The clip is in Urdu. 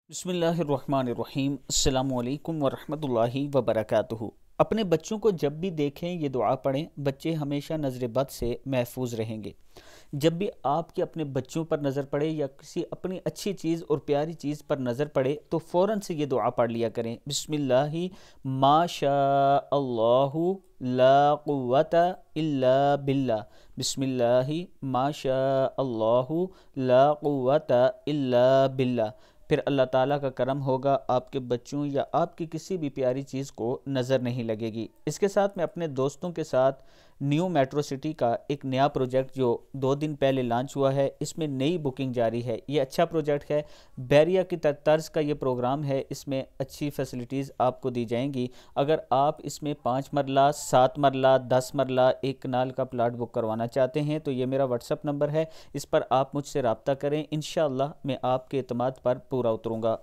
بسم اللہ الرحمن الرحیم السلام علیکم ورحمۃ اللہ وبرکاتہ۔ اپنے بچوں کو جب بھی دیکھیں یہ دعا پڑھیں، بچے ہمیشہ نظر بد سے محفوظ رہیں گے۔ جب بھی آپ کے اپنے بچوں پر نظر پڑے یا کسی اپنی اچھی چیز اور پیاری چیز پر نظر پڑے تو فوراً سے یہ دعا پڑھ لیا کریں، بسم اللہ ما شاء اللہ لا قوت الا باللہ، بسم اللہ ما شاء اللہ لا قوت الا باللہ۔ پھر اللہ تعالیٰ کا کرم ہوگا، آپ کے بچوں یا آپ کی کسی بھی پیاری چیز کو نظر نہیں لگے گی۔ اس کے ساتھ میں اپنے دوستوں کے ساتھ نیو میٹرو سٹی کا ایک نیا پروجیکٹ جو 2 دن پہلے لانچ ہوا ہے، اس میں نئی بکنگ جاری ہے۔ یہ اچھا پروجیکٹ ہے، بیریا کی طرز کا یہ پروگرام ہے، اس میں اچھی فیسلٹیز آپ کو دی جائیں گی۔ اگر آپ اس میں 5 مرلہ 7 مرلہ 10 مرلہ ایک کنال کا پلاٹ بک کروانا چاہتے ہیں تو یہ میرا واٹس ایپ نمبر ہے، اس پر آپ مجھ سے رابطہ کریں، انشاءاللہ میں آپ کے اعتماد پر پورا اتروں گا۔